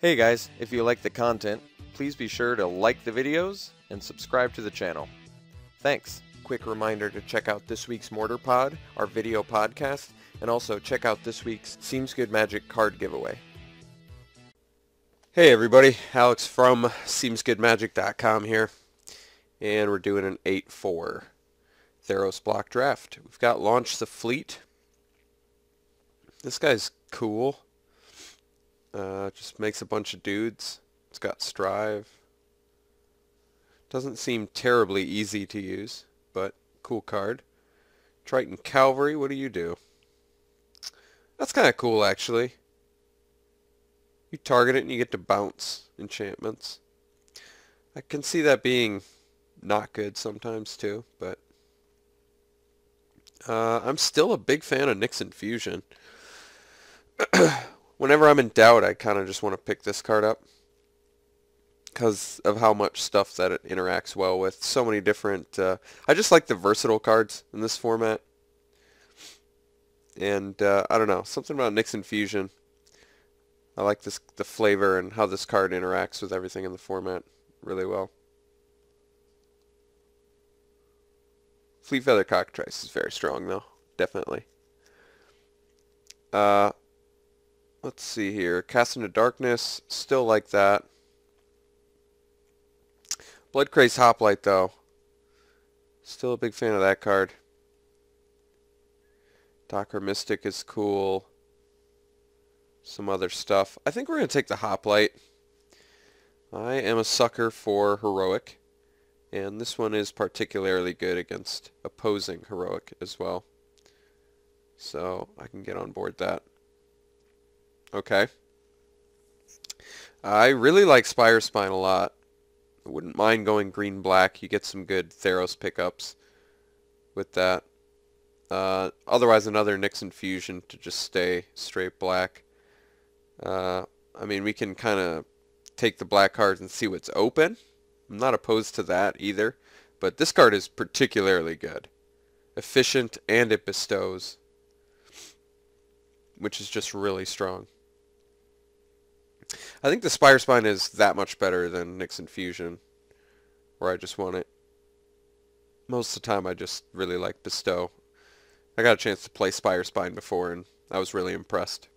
Hey guys, if you like the content, please be sure to like the videos and subscribe to the channel. Thanks. Quick reminder to check out this week's Mortar Pod, our video podcast, and also check out this week's SeemsGoodMagic card giveaway. Hey everybody, Alex from SeemsGoodMagic.com here, and we're doing an 8-4 Theros block draft. We've got Launch the Fleet. This guy's cool. Just makes a bunch of dudes. It's got Strive. Doesn't seem terribly easy to use, but cool card. Triton Cavalry, what do? That's kind of cool, actually. You target it and you get to bounce enchantments. I can see that being not good sometimes, too, but I'm still a big fan of Nyx Infusion. Whenever I'm in doubt, I kind of just want to pick this card up because of how much stuff that it interacts well with. So many different... I just like the versatile cards in this format. And, I don't know, something about Nyx Infusion. I like the flavor and how this card interacts with everything in the format really well. Fleet Feather Cockatrice is very strong, though. Definitely. Let's see here. Cast into Darkness, still like that. Bloodcraze Hoplite, though. Still a big fan of that card. Docker Mystic is cool. Some other stuff. I think we're going to take the Hoplite. I am a sucker for Heroic. And this one is particularly good against opposing Heroic as well. So I can get on board that. Okay. I really like Spire Spine a lot. I wouldn't mind going green-black. You get some good Theros pickups with that. Otherwise, another Nyx Infusion to just stay straight black. I mean, we can kind of take the black cards and see what's open. I'm not opposed to that either. But this card is particularly good. Efficient, and it bestows, which is just really strong. I think the Spire Spine is that much better than Nyx Infusion, where I just want it. Most of the time I just really like Bestow. I got a chance to play Spire Spine before, and I was really impressed.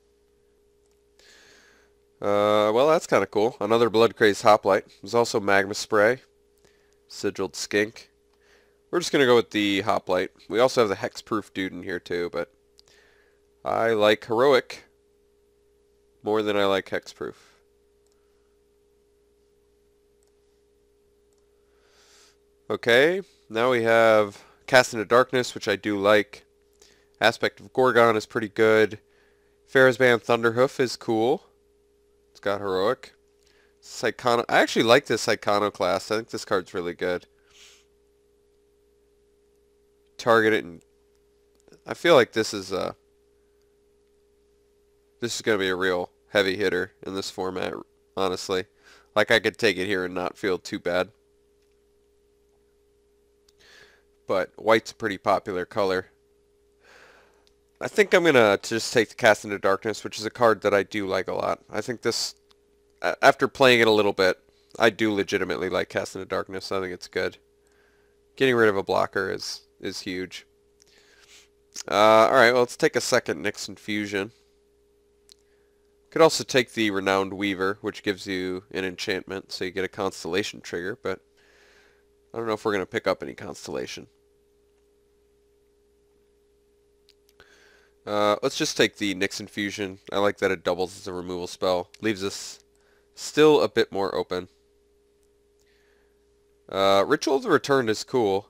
Well, that's kind of cool. Another Bloodcraze Hoplite. There's also Magma Spray, Sigiled Skink. We're just going to go with the Hoplite. We also have the Hexproof dude in here too, but I like Heroic more than I like Hexproof. Okay, now we have Cast into Darkness, which I do like. Aspect of Gorgon is pretty good. Ferrisband Thunderhoof is cool. It's got Heroic. I actually like this Iconoclast. I think this card's really good. Target it, and I feel like this is going to be a real heavy hitter in this format, honestly. Like, I could take it here and not feel too bad. But white's a pretty popular color. I think I'm going to just take the Cast into Darkness, which is a card that I do like a lot. I think this, after playing it a little bit, I do legitimately like Cast into Darkness. I think it's good. Getting rid of a blocker is huge. Alright, well, let's take a second Nyx Infusion. Could also take the Renowned Weaver, which gives you an enchantment, so you get a Constellation trigger, but I don't know if we're going to pick up any Constellation. Let's just take the Nyx Infusion. I like that it doubles as a removal spell. Leaves us still a bit more open. Ritual of the Returned is cool.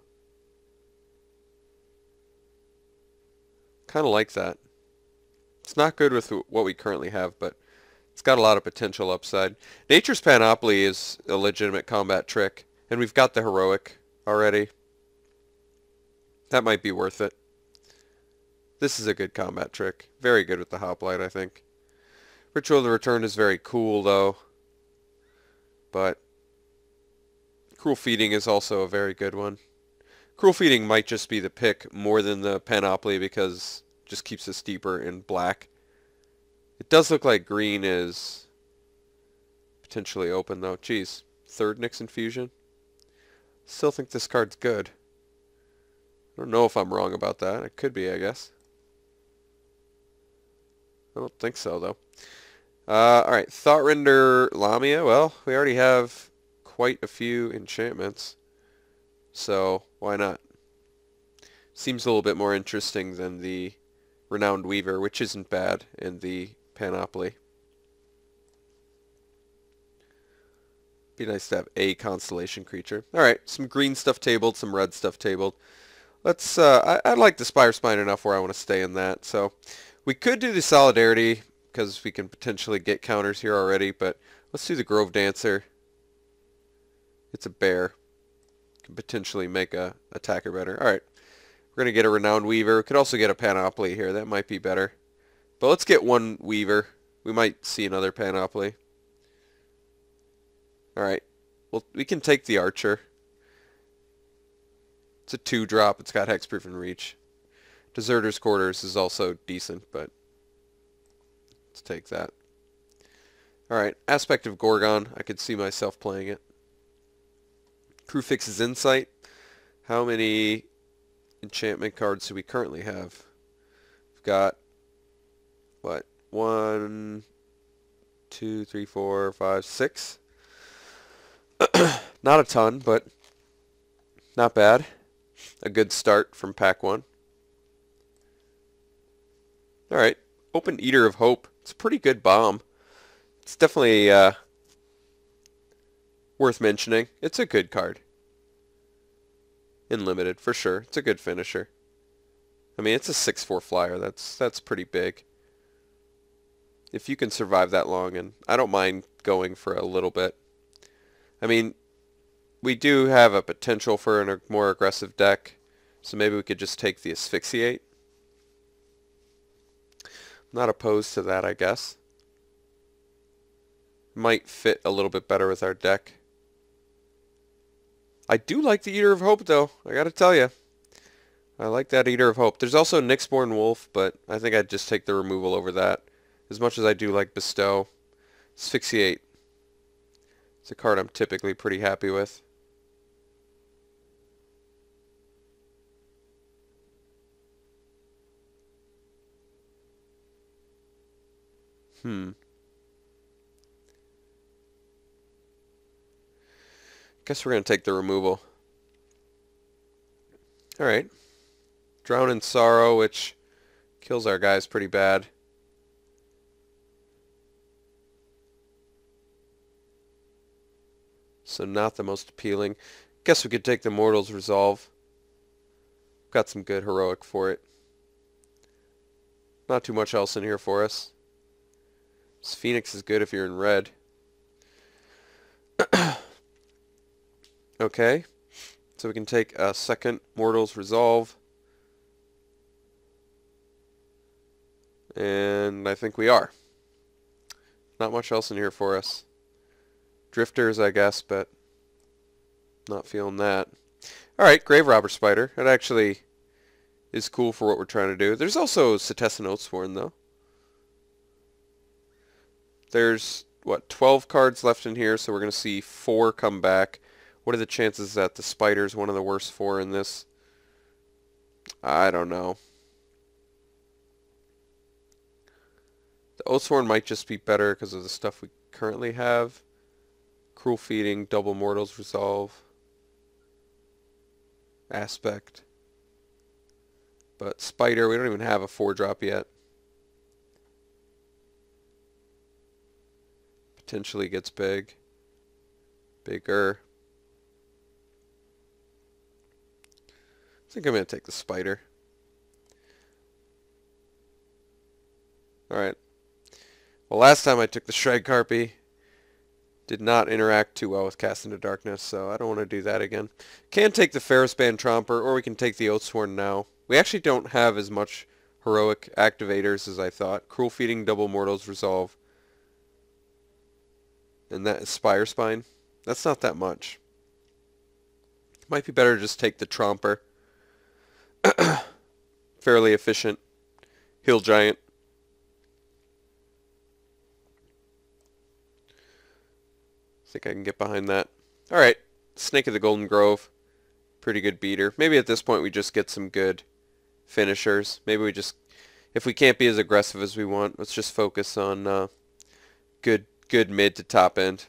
Kind of like that. It's not good with what we currently have, but it's got a lot of potential upside. Nature's Panoply is a legitimate combat trick, and we've got the Heroic already. That might be worth it. This is a good combat trick. Very good with the Hoplite, I think. Ritual of the Return is very cool, though. But Cruel Feeding is also a very good one. Cruel Feeding might just be the pick more than the Panoply because it just keeps us deeper in black. It does look like green is potentially open, though. Jeez. Third Nyx Infusion. Still think this card's good. I don't know if I'm wrong about that. It could be, I guess. I don't think so, though. Alright, Thoughtrender Lamia. Well, we already have quite a few enchantments. So, why not? Seems a little bit more interesting than the Renowned Weaver, which isn't bad in the Panoply. Be nice to have a constellation creature. Alright, some green stuff tabled, some red stuff tabled. Let's, I like the Spire Spine enough where I want to stay in that. So, we could do the Solidarity, because we can potentially get counters here already, but let's do the Grove Dancer. It's a bear. Can potentially make a attacker better. Alright, we're going to get a Renowned Weaver. We could also get a Panoply here. That might be better. But let's get one Weaver. We might see another Panoply. Alright, well, we can take the Archer. It's a 2-drop. It's got Hexproof and Reach. Deserter's Quarters is also decent, but let's take that. Alright, Aspect of Gorgon. I could see myself playing it. Crewfix's Insight. How many enchantment cards do we currently have? We've got, what, 1, 2, 3, 4, 5, 6. Not a ton, but not bad. A good start from pack 1. Alright, Open Eater of Hope. It's a pretty good bomb. It's definitely worth mentioning. It's a good card. In limited, for sure. It's a good finisher. I mean, it's a 6/4 flyer. That's pretty big. If you can survive that long, and I don't mind going for a little bit. I mean, we do have a potential for a more aggressive deck, so maybe we could just take the Asphyxiate. Not opposed to that, I guess. Might fit a little bit better with our deck. I do like the Eater of Hope, though. I gotta tell you. I like that Eater of Hope. There's also Nyxborn Wolf, but I think I'd just take the removal over that. As much as I do like Bestow. Asphyxiate. It's a card I'm typically pretty happy with. Guess we're going to take the removal. Alright. Drown in Sorrow, which kills our guys pretty bad. So not the most appealing. Guess we could take the Mortal's Resolve. Got some good heroic for it. Not too much else in here for us. This Phoenix is good if you're in red. Okay. So we can take a second Mortal's Resolve. And I think we are. Not much else in here for us. Drifters, I guess, but not feeling that. Alright, Grave Robber Spider. That actually is cool for what we're trying to do. There's also Setessan Oathsworn, though. There's, what, 12 cards left in here, so we're going to see 4 come back. What are the chances that the Spider's one of the worst 4 in this? I don't know. The Oathsworn might just be better because of the stuff we currently have. Cruel Feeding, Double Mortal's Resolve, Aspect. But Spider, we don't even have a 4-drop yet. Potentially gets big. Bigger. I think I'm going to take the Spider. Alright. Well, last time I took the Shred Carpy. Did not interact too well with Cast into Darkness, so I don't want to do that again. Can take the Ferrous Band Tromper, or we can take the Oathsworn now. We actually don't have as much heroic activators as I thought. Cruel Feeding, Double Mortal's Resolve. And that is Spire Spine. That's not that much. Might be better to just take the Tromper. Fairly efficient. Hill Giant. think I can get behind that. Alright, Snake of the Golden Grove. Pretty good beater. Maybe at this point we just get some good finishers. Maybe we just, if we can't be as aggressive as we want, let's just focus on good mid to top end.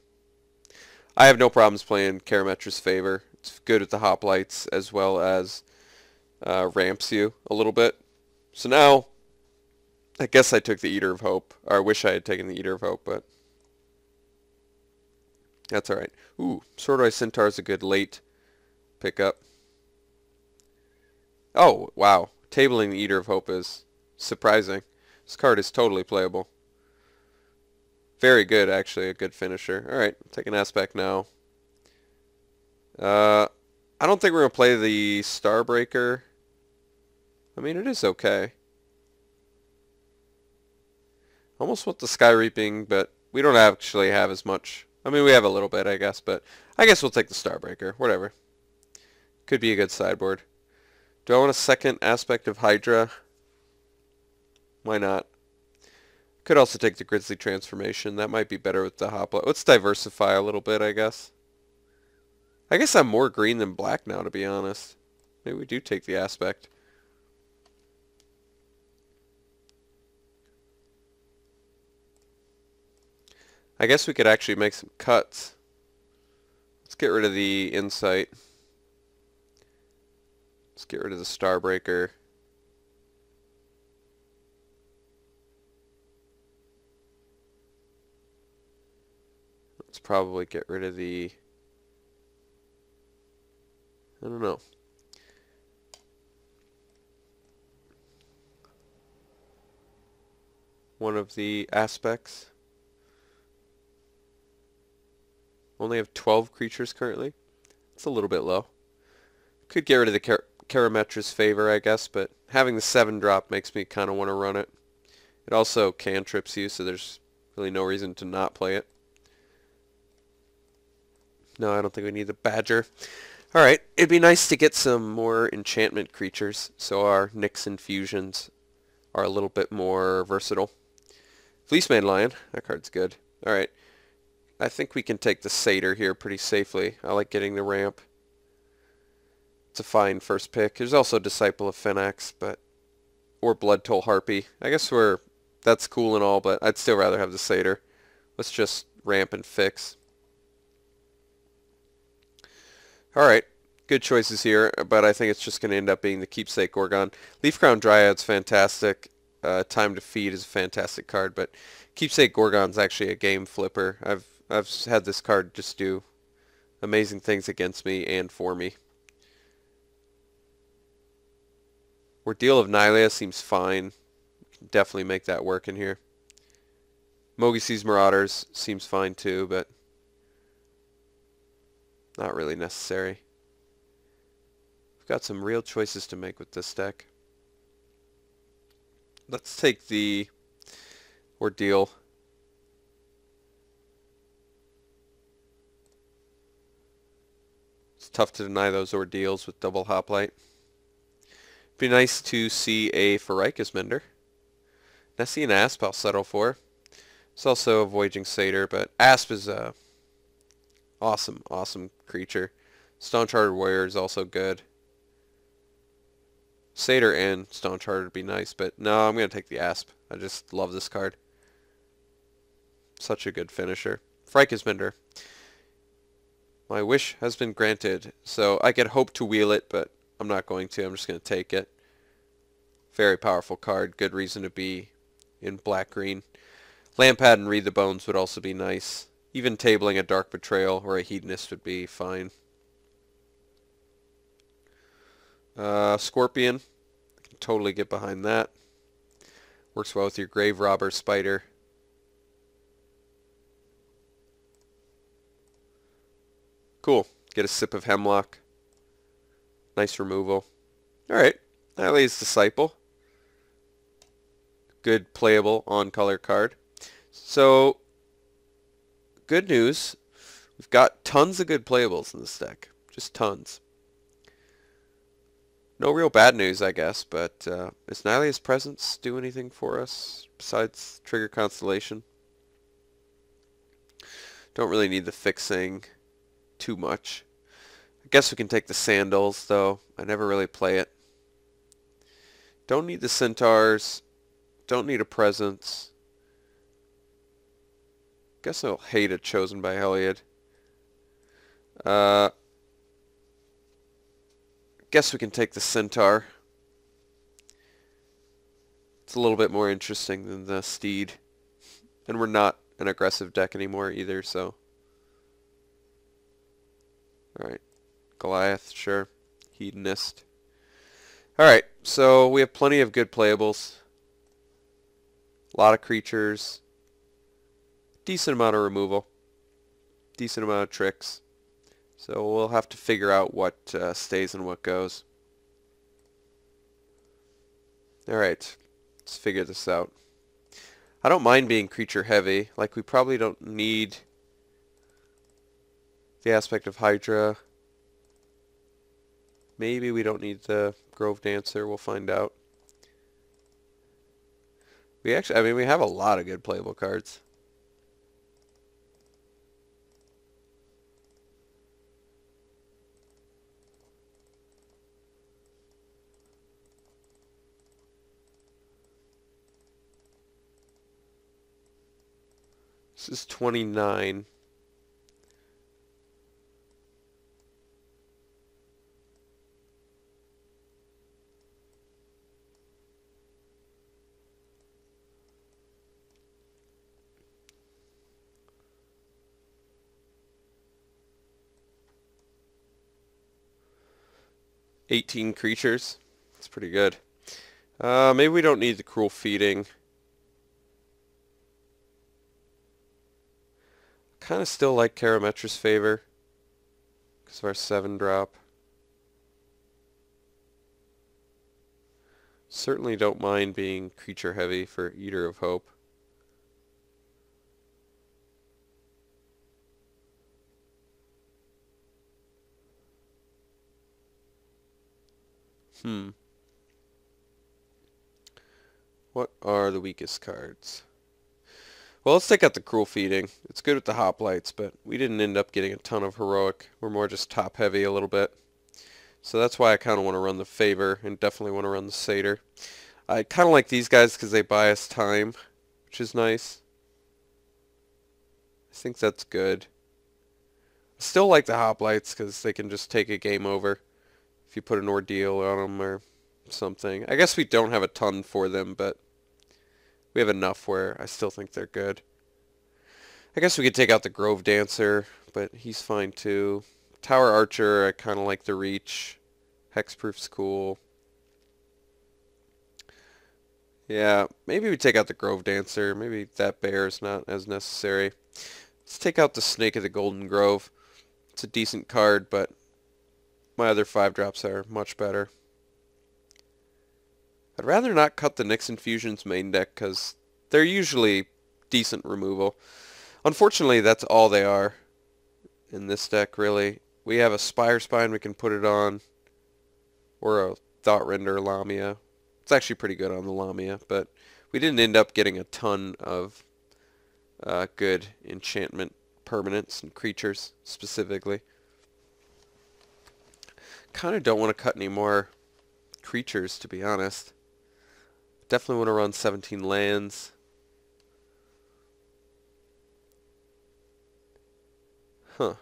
I have no problems playing Karametra's favor. It's good with the hoplites as well as ramps you a little bit. So now, I guess I took the Eater of Hope. Or I wish I had taken the Eater of Hope, but that's alright. Ooh, Swordeye Centaur is a good late pickup. Oh, wow. Tabling the Eater of Hope is surprising. This card is totally playable. Very good, actually. A good finisher. Alright, take an aspect now. I don't think we're going to play the Starbreaker. I mean, it is okay. Almost want the Sky Reaping, but we don't actually have as much. I mean, we have a little bit, I guess, but I guess we'll take the Starbreaker. Whatever. Could be a good sideboard. Do I want a second aspect of Hydra? Why not? Could also take the Grizzly Transformation. That might be better with the Hoplite. Let's diversify a little bit, I guess. I guess I'm more green than black now, to be honest. Maybe we do take the aspect. I guess we could actually make some cuts. Let's get rid of the Insight. Let's get rid of the Starbreaker. Let's probably get rid of the... I don't know. One of the aspects. Only have 12 creatures currently. It's a little bit low. Could get rid of the Karametra's favor, I guess, but having the 7-drop makes me kind of want to run it. It also cantrips you, so there's really no reason to not play it. No, I don't think we need the Badger. Alright, it'd be nice to get some more enchantment creatures, so our Nyx infusions are a little bit more versatile. Fleecemane Lion, that card's good. Alright, I think we can take the Satyr here pretty safely. I like getting the ramp. It's a fine first pick. There's also Disciple of Phoenix, but or Blood Toll Harpy. I guess that's cool and all, but I'd still rather have the Satyr. Let's just ramp and fix. Alright, good choices here, but I think it's just going to end up being the Keepsake Gorgon. Leafcrown Dryad's fantastic. Time to Feed is a fantastic card, but Keepsake Gorgon's actually a game flipper. I've had this card just do amazing things against me and for me. Ordeal of Nylea seems fine. Can definitely make that work in here. Mogisi's Marauders seems fine too, but not really necessary. We've got some real choices to make with this deck. Let's take the Ordeal. It's tough to deny those Ordeals with double Hoplite. Be nice to see a Pharykis Mender. Nessie and Asp I'll settle for. It's also a Voyaging Satyr, but Asp is a awesome creature. Staunch-Hearted Warrior is also good. Satyr and Staunch-Hearted would be nice, but no, I'm going to take the Asp. I just love this card. Such a good finisher. Pharykis Mender. My wish has been granted, so I could hope to wheel it, but I'm not going to. I'm just going to take it. Very powerful card. Good reason to be in black-green. Lampad and Read the Bones would also be nice. Even tabling a Dark Betrayal or a Hedonist would be fine. Scorpion. I can totally get behind that. Works well with your Grave Robber Spider. Cool. Get a Sip of Hemlock. Nice removal. Alright. Nylea's Disciple. Good playable on-color card. So, good news. We've got tons of good playables in this deck. Just tons. No real bad news, I guess, but does Nylea's Presence do anything for us besides trigger Constellation? Don't really need the fixing too much. I guess we can take the sandals, though. I never really play it. Don't need the centaurs. Don't need a presence. Guess I'll hate it chosen by Heliod. Guess we can take the centaur. It's a little bit more interesting than the steed. And we're not an aggressive deck anymore either, so. Alright. Goliath, sure. Hedonist. Alright, so we have plenty of good playables. A lot of creatures. Decent amount of removal. Decent amount of tricks. So we'll have to figure out what stays and what goes. Alright, let's figure this out. I don't mind being creature heavy. Like, we probably don't need the aspect of Hydra. Maybe we don't need the Grove Dancer. We'll find out. We actually, I mean, we have a lot of good playable cards. This is 29. $18 creatures. That's pretty good. Maybe we don't need the Cruel Feeding. Kind of still like Karametra's Favor because of our 7-drop. Certainly don't mind being creature heavy for Eater of Hope. What are the weakest cards? Well, let's take out the Cruel Feeding. It's good with the Hoplites, but we didn't end up getting a ton of Heroic. We're more just top heavy a little bit. So that's why I kind of want to run the Favor and definitely want to run the Satyr. I kind of like these guys because they buy us time, which is nice. I think that's good. I still like the Hoplites because they can just take a game over if you put an ordeal on them or something. I guess we don't have a ton for them, but we have enough where I still think they're good. I guess we could take out the Grove Dancer, but he's fine too. Tower Archer, I kind of like the reach. Hexproof's cool. Yeah, maybe we take out the Grove Dancer. Maybe that bear's not as necessary. Let's take out the Snake of the Golden Grove. It's a decent card, but my other 5-drops are much better. I'd rather not cut the Nyx Infusion's main deck because they're usually decent removal. Unfortunately, that's all they are in this deck, really. We have a Spire Spine we can put it on, or a Thought Render Lamia. It's actually pretty good on the Lamia, but we didn't end up getting a ton of good enchantment permanents and creatures, specifically. Kind of don't want to cut any more creatures, to be honest. Definitely want to run 17 lands. Huh.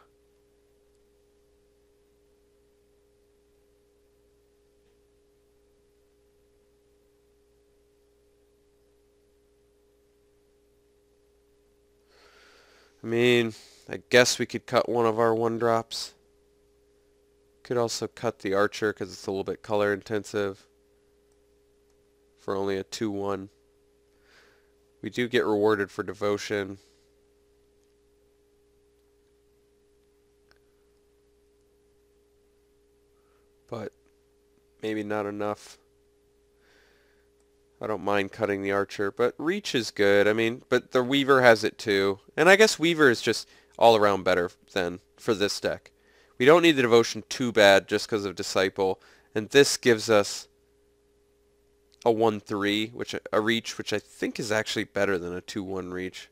I mean, I guess we could cut one of our 1-drops. Could also cut the Archer because it's a little bit color intensive for only a 2/1. We do get rewarded for Devotion. But maybe not enough. I don't mind cutting the Archer, but Reach is good. I mean, but the Weaver has it too. And I guess Weaver is just all around better than for this deck. We don't need the Devotion too bad just because of Disciple. And this gives us a 1/3, a Reach, which I think is actually better than a 2/1 Reach.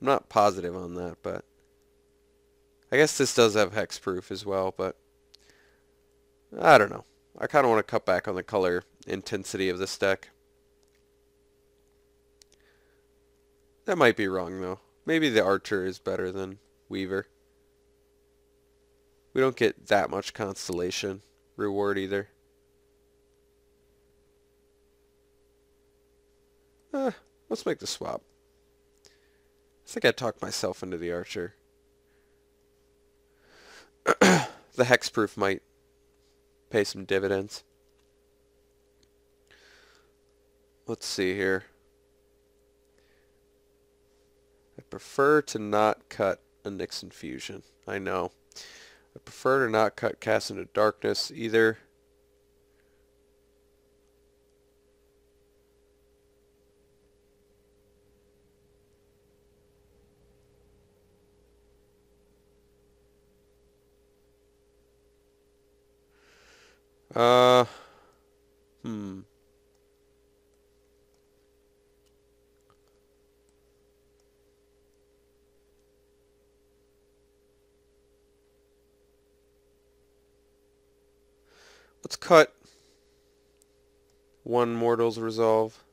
I'm not positive on that, but I guess this does have hexproof as well, but I don't know. I kind of want to cut back on the color intensity of this deck. That might be wrong, though. Maybe the Archer is better than Weaver. We don't get that much Constellation reward either. Let's make the swap. I think I talked myself into the Archer. The hexproof might pay some dividends. Let's see here. I prefer to not cut a Nyx Infusion. I know. I prefer to not cut Cast into Darkness either. Hmm. Let's cut one Mortal's Resolve.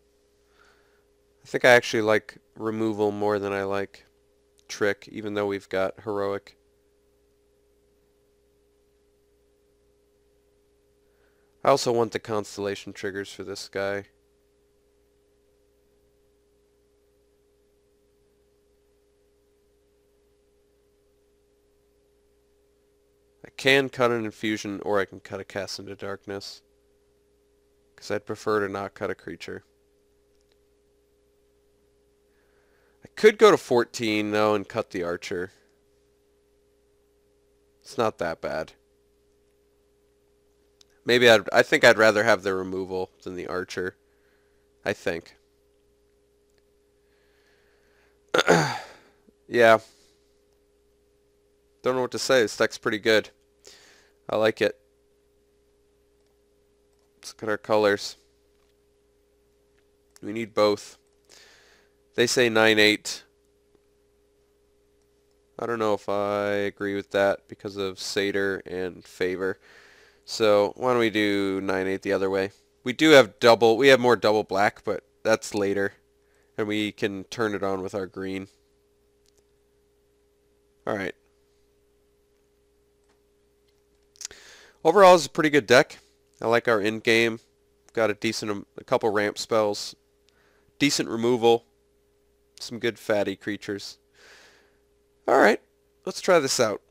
I think I actually like removal more than I like trick, even though we've got heroic. I also want the constellation triggers for this guy. I can cut an infusion, or I can cut a Cast into Darkness, because I'd prefer to not cut a creature. I could go to 14 though and cut the Archer. It's not that bad. Maybe I think I'd rather have the removal than the Archer. I think. Yeah. Don't know what to say. This deck's pretty good. I like it. Let's look at our colors. We need both. They say 9-8. I don't know if I agree with that because of Satyr and Favor. So why don't we do 9-8 the other way? We do have double. We have more double black, but that's later. And we can turn it on with our green. Alright. Overall, it's a pretty good deck. I like our end game. Got a couple ramp spells, decent removal, some good fatty creatures. All right, let's try this out.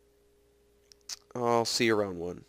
I'll see you around 1.